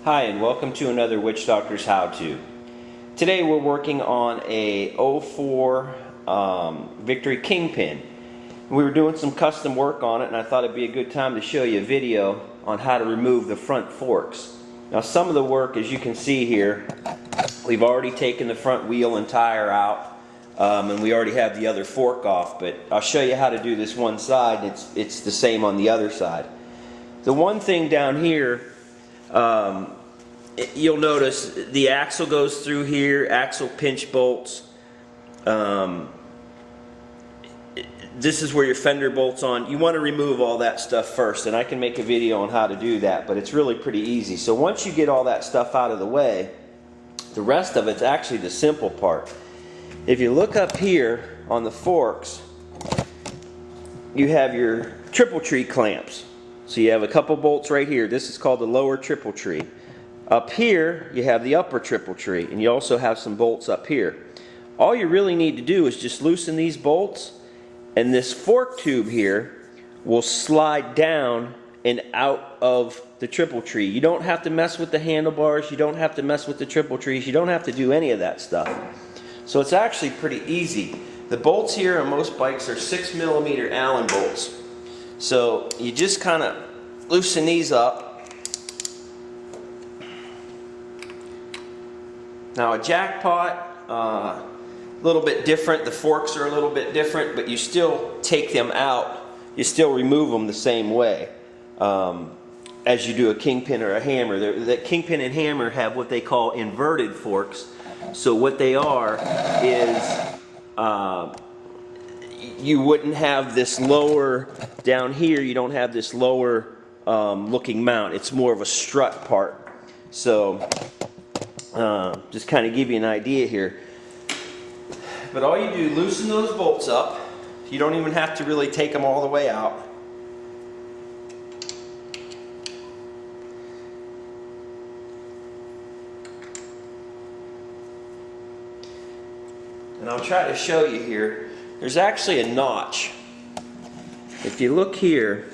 Hi, and welcome to another Witchdoctors How-To. Today we're working on a 04 Victory Kingpin. We were doing some custom work on it, and I thought it'd be a good time to show you a video on how to remove the front forks. Now, some of the work, as you can see here, we've already taken the front wheel and tire out, and we already have the other fork off, but I'll show you how to do this one side. It's the same on the other side. The one thing down here, you'll notice the axle goes through here, axle pinch bolts. This is where your fender bolts on. You want to remove all that stuff first, and I can make a video on how to do that, but it's really pretty easy. So once you get all that stuff out of the way, the rest of it's actually the simple part. If you look up here on the forks, you have your triple tree clamps. So you have a couple bolts right here. This is called the lower triple tree. Up here, you have the upper triple tree, and you also have some bolts up here. All you really need to do is just loosen these bolts, and this fork tube here will slide down and out of the triple tree. You don't have to mess with the handlebars. You don't have to mess with the triple trees. You don't have to do any of that stuff. So it's actually pretty easy. The bolts here on most bikes are 6mm Allen bolts. So you just kind of loosen these up. Now a jackpot, a little bit different. The forks are a little bit different, but you still take them out. You still remove them the same way as you do a kingpin or a hammer. The kingpin and hammer have what they call inverted forks. So what they are is you wouldn't have this lower down here. You don't have this lower looking mount. It's more of a strut part. So just kind of give you an idea here. But all you do, loosen those bolts up. You don't even have to really take them all the way out. And I'll try to show you here. There's actually a notch. If you look here,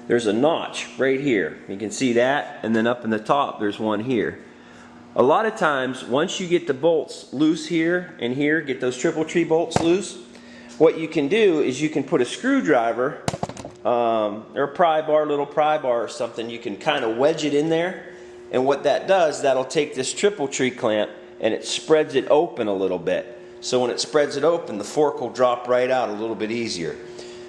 there's a notch right here. You can see that, and then up in the top there's one here. A lot of times, once you get the bolts loose here and here, get those triple tree bolts loose, what you can do is you can put a screwdriver or a pry bar, little pry bar or something. You can kind of wedge it in there, and what that does, that'll take this triple tree clamp and it spreads it open a little bit. So when it spreads it open, the fork will drop right out a little bit easier.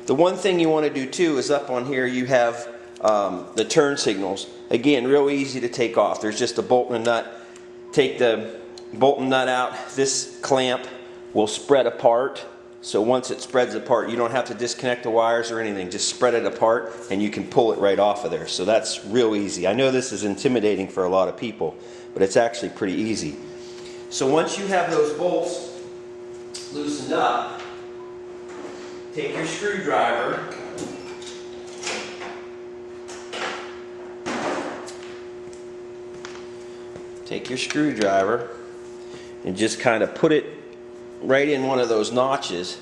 The one thing you want to do too is up on here you have the turn signals. Again, real easy to take off. There's just a bolt and a nut. Take the bolt and nut out. This clamp will spread apart. So once it spreads apart, you don't have to disconnect the wires or anything. Just spread it apart and you can pull it right off of there. So that's real easy. I know this is intimidating for a lot of people, but it's actually pretty easy. So once you have those bolts loosened up, take your screwdriver, and just kind of put it right in one of those notches.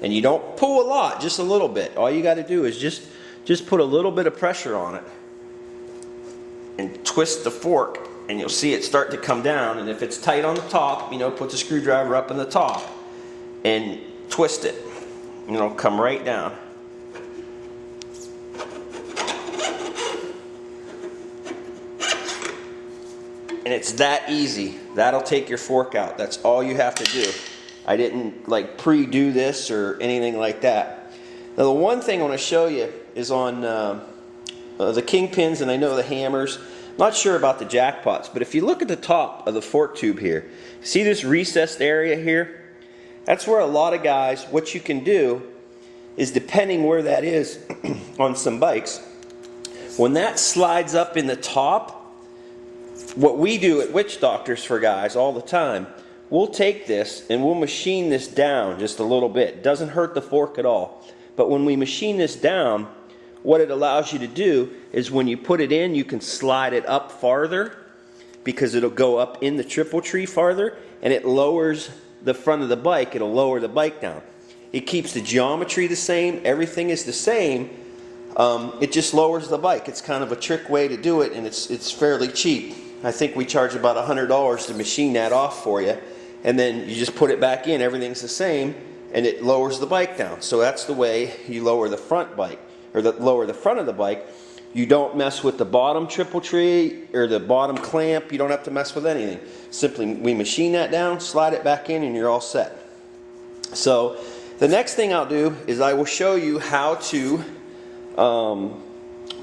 And you don't pull a lot, just a little bit. All you got to do is just put a little bit of pressure on it and twist the fork, and you'll see it start to come down. And if it's tight on the top, put the screwdriver up in the top and twist it. And it'll come right down. And it's that easy. That'll take your fork out. That's all you have to do. I didn't pre-do this or anything like that. Now the one thing I want to show you is on the kingpins, and I know the hammers. I'm not sure about the jackpots, but if you look at the top of the fork tube here, see this recessed area here? That's where a lot of guys, what you can do is, depending where that is on some bikes, when that slides up in the top, what we do at Witchdoctors for guys all the time, we'll take this and we'll machine this down just a little bit. It doesn't hurt the fork at all. But when we machine this down, what it allows you to do is when you put it in, you can slide it up farther because it'll go up in the triple tree farther, and it lowers the front of the bike. It'll lower the bike down. It keeps the geometry the same. Everything is the same. it just lowers the bike. It's kind of a trick way to do it, and it's fairly cheap. I think we charge about $100 to machine that off for you, and then you just put it back in. Everything's the same, and it lowers the bike down. So that's the way you lower the front bike, or lower the front of the bike. You don't mess with the bottom triple tree or the bottom clamp. You don't have to mess with anything. Simply, we machine that down, slide it back in, and you're all set. So the next thing I'll do is I will show you how to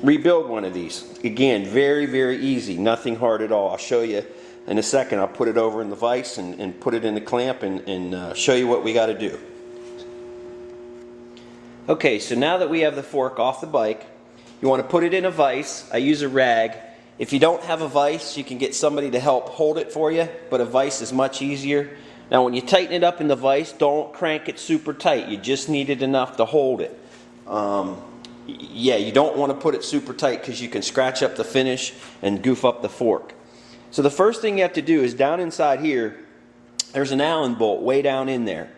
rebuild one of these. Again, very, very easy. Nothing hard at all. I'll show you in a second. I'll put it over in the vise and put it in the clamp and show you what we got to do. Okay, so now that we have the fork off the bike, you want to put it in a vise. I use a rag. If you don't have a vise, you can get somebody to help hold it for you, but a vise is much easier. Now when you tighten it up in the vise, don't crank it super tight. You just need it enough to hold it. Yeah, you don't want to put it super tight because you can scratch up the finish and goof up the fork. So the first thing you have to do is down inside here, there's an Allen bolt way down in there.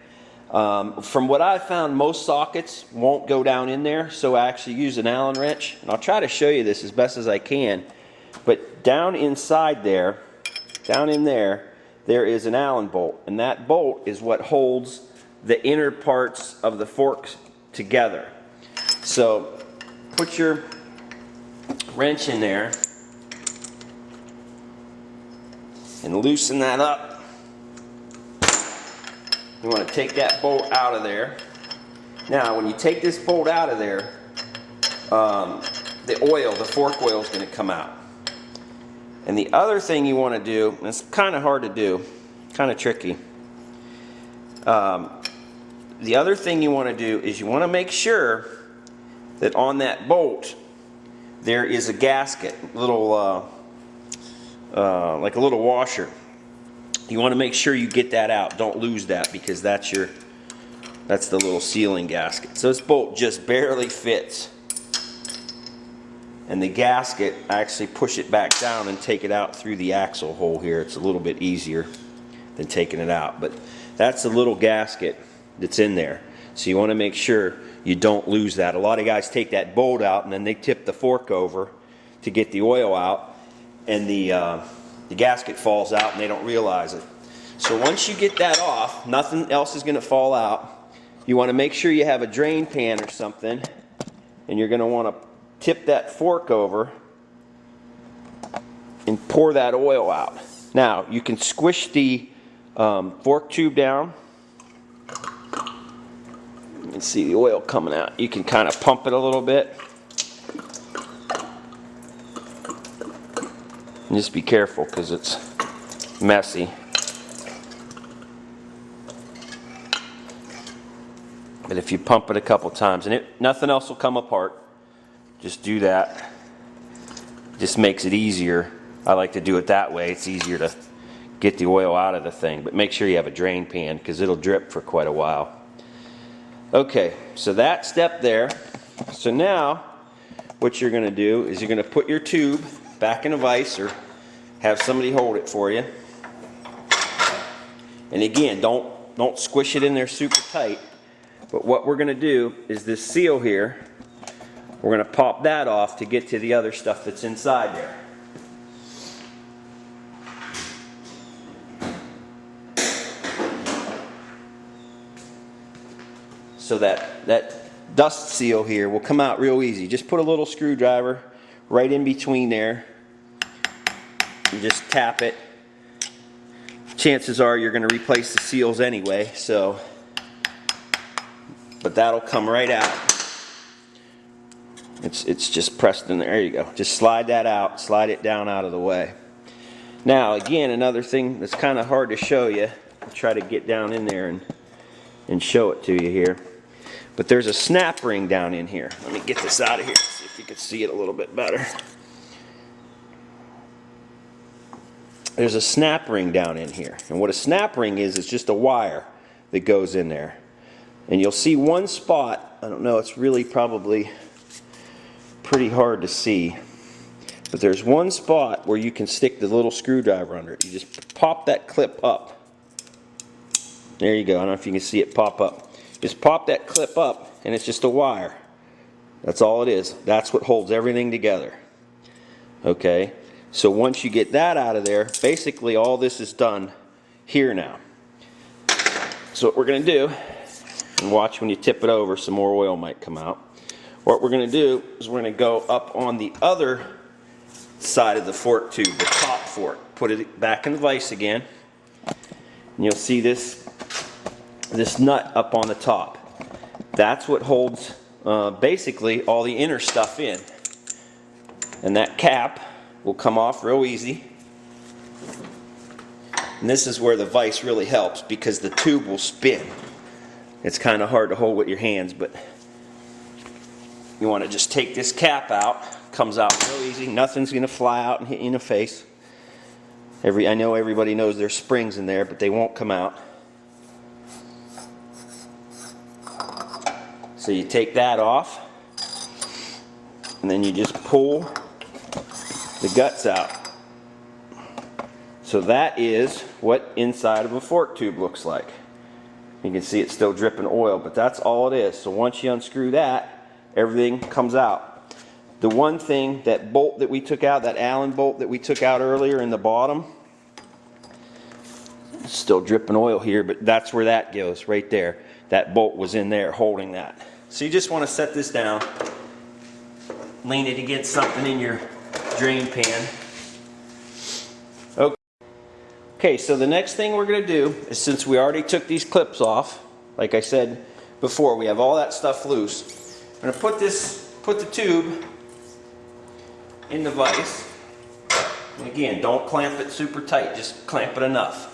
From what I've found, most sockets won't go down in there, so I actually use an Allen wrench. And I'll try to show you this as best as I can. But down inside there, down in there, there is an Allen bolt. And that bolt is what holds the inner parts of the forks together. So put your wrench in there and loosen that up. You want to take that bolt out of there. Now when you take this bolt out of there, the fork oil is going to come out. And the other thing you want to do, and it's kind of hard to do, kind of tricky. The other thing you want to do is you want to make sure that on that bolt there is a gasket, like a little washer. You want to make sure you get that out. Don't lose that, because that's the little sealing gasket. So this bolt just barely fits. And the gasket, I actually push it back down and take it out through the axle hole here. It's a little bit easier than taking it out. But that's the little gasket that's in there. So you want to make sure you don't lose that. A lot of guys take that bolt out and then they tip the fork over to get the oil out, and the gasket falls out and they don't realize it. So once you get that off, nothing else is going to fall out. You want to make sure you have a drain pan or something, and you're going to want to tip that fork over and pour that oil out. Now you can squish the fork tube down. You can see the oil coming out. You can kind of pump it a little bit. And just be careful because it's messy. But if you pump it a couple times, and nothing else will come apart, just do that. Just makes it easier. I like to do it that way. It's easier to get the oil out of the thing. But make sure you have a drain pan, because it'll drip for quite a while. Okay, so that step there. So now what you're going to do is you're going to put your tube back in a vise, or have somebody hold it for you. And again, don't squish it in there super tight. But what we're going to do is this seal here, we're going to pop that off to get to the other stuff that's inside there. So that dust seal here will come out real easy. Just put a little screwdriver right in between there. You just tap it. Chances are you're going to replace the seals anyway, but that'll come right out. It's just pressed in there. There you go. Just slide that out, slide it down out of the way. Now again, another thing that's kind of hard to show you, I'll try to get down in there and show it to you here. But there's a snap ring down in here. Let me get this out of here, see if you can see it a little bit better. There's a snap ring down in here. And what a snap ring is, it's just a wire that goes in there. And you'll see one spot, I don't know, it's really probably pretty hard to see. But there's one spot where you can stick the little screwdriver under it. You just pop that clip up. There you go. I don't know if you can see it pop up. Just pop that clip up, and it's just a wire. That's all it is. That's what holds everything together. Okay, so once you get that out of there, basically all this is done here now. So what we're going to do, and watch when you tip it over, some more oil might come out. What we're going to do is we're going to go up on the other side of the fork tube, the top fork. Put it back in the vise again, and you'll see this nut up on the top. That's what holds basically all the inner stuff in. And that cap will come off real easy. And this is where the vise really helps, because the tube will spin. It's kind of hard to hold with your hands, but you want to just take this cap out. Comes out real easy. Nothing's going to fly out and hit you in the face. I know everybody knows there's springs in there, but they won't come out. So you take that off, and then you just pull the guts out. So that is what inside of a fork tube looks like. You can see it's still dripping oil, but that's all it is. So once you unscrew that, everything comes out. The one thing, that bolt that we took out, that Allen bolt that we took out earlier in the bottom, still dripping oil here, but that's where that goes, right there. That bolt was in there holding that. So you just want to set this down, lean it against something in your drain pan. Okay, so the next thing we're going to do is, since we already took these clips off, like I said before, we have all that stuff loose. I'm going to put the tube in the vise. And again, don't clamp it super tight, just clamp it enough.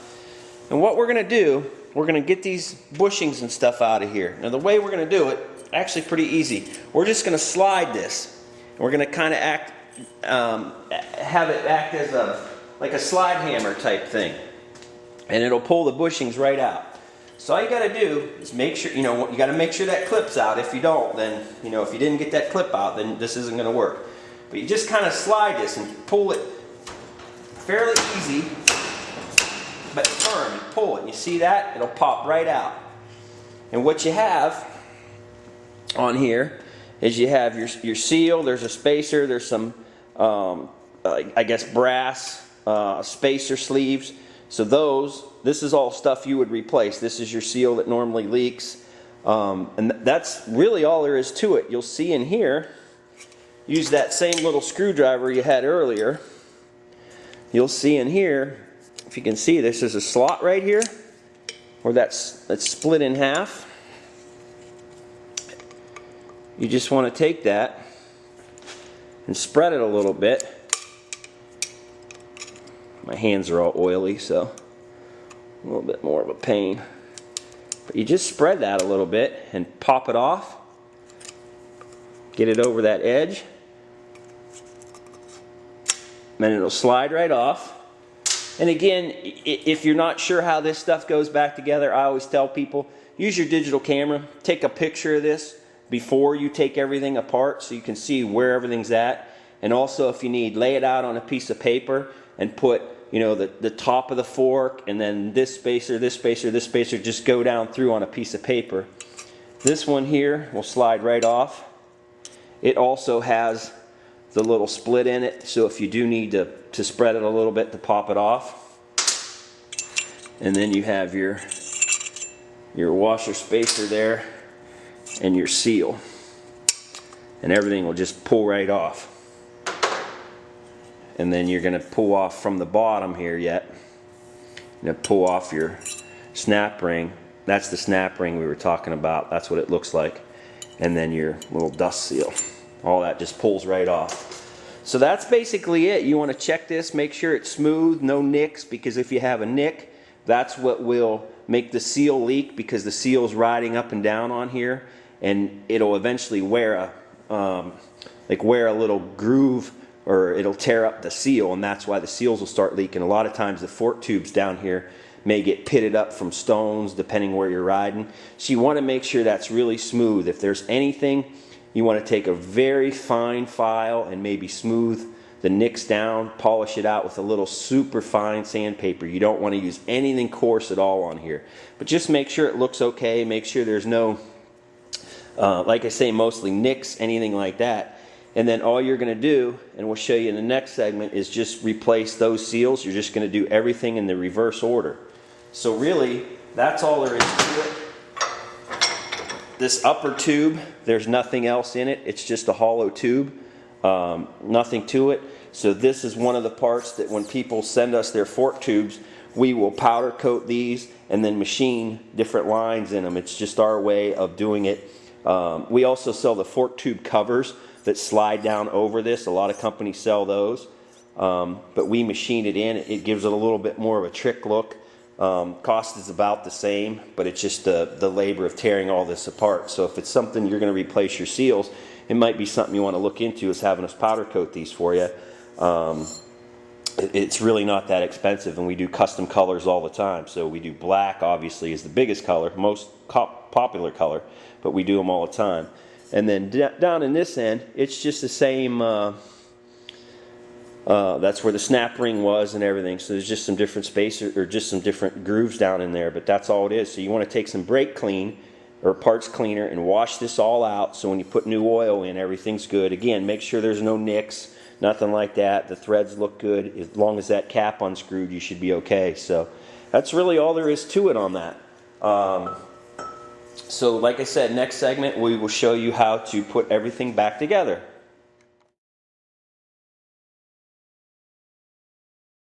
And what we're going to do, we're going to get these bushings and stuff out of here. Now the way we're going to do it, actually pretty easy. We're just going to slide this. And we're going to kind of have it act as like a slide hammer type thing. And it'll pull the bushings right out. So all you got to do is make sure, you got to make sure that clip's out. If you don't, then, if you didn't get that clip out, then this isn't going to work. But you just kind of slide this and pull it fairly easy, but firm. You pull it, and you see that? It'll pop right out. And what you have on here is you have your seal, there's a spacer, there's some, I guess, brass spacer sleeves. So this is all stuff you would replace. This is your seal that normally leaks. And that's really all there is to it. You'll see in here, use that same little screwdriver you had earlier. You'll see in here, if you can see, this is a slot right here, where that's split in half. You just want to take that and spread it a little bit. My hands are all oily, so a little bit more of a pain. But you just spread that a little bit and pop it off. Get it over that edge. Then it'll slide right off. And again, if you're not sure how this stuff goes back together, I always tell people, use your digital camera. Take a picture of this before you take everything apart so you can see where everything's at. And also, if you need, lay it out on a piece of paper and put, the top of the fork, and then this spacer, this spacer, this spacer, just go down through on a piece of paper. This one here will slide right off. It also has the little split in it, so if you do need to spread it a little bit to pop it off. And then you have your washer spacer there and your seal. And everything will just pull right off. And then you're going to pull off from the bottom here yet. You're going to pull off your snap ring. That's the snap ring we were talking about. That's what it looks like. And then your little dust seal. All that just pulls right off. So that's basically it. You want to check this, make sure it's smooth, no nicks, because if you have a nick, that's what will make the seal leak, because the seal's riding up and down on here, and it'll eventually wear a little groove, or it'll tear up the seal, and that's why the seals will start leaking. A lot of times the fork tubes down here may get pitted up from stones depending where you're riding. So you want to make sure that's really smooth. If there's anything, you want to take a very fine file and maybe smooth the nicks down, polish it out with a little super fine sandpaper. You don't want to use anything coarse at all on here. But just make sure it looks okay, make sure there's no like I say, mostly nicks, anything like that. And then all you're going to do, and we'll show you in the next segment, is just replace those seals. You're just going to do everything in the reverse order. So really, that's all there is to it. This upper tube, there's nothing else in it. It's just a hollow tube, nothing to it. So this is one of the parts that when people send us their fork tubes, we will powder coat these and then machine different lines in them. It's just our way of doing it. We also sell the fork tube covers that slide down over this. A lot of companies sell those, but we machine it in. It gives it a little bit more of a trick look. Cost is about the same, but it's just the labor of tearing all this apart. So if it's something you're going to replace your seals, it might be something you want to look into, is having us powder coat these for you. It's really not that expensive, and we do custom colors all the time. So we do black, obviously, is the biggest color, most popular color, but we do them all the time. And then down in this end, it's just the same. That's where the snap ring was and everything. So there's just some different spacers, or just some different grooves down in there, but that's all it is. So you want to take some brake clean or parts cleaner and wash this all out, so when you put new oil in, everything's good. Again, make sure there's no nicks, nothing like that. The threads look good. As long as that cap unscrewed, you should be okay. So that's really all there is to it on that. So like I said, next segment we will show you how to put everything back together.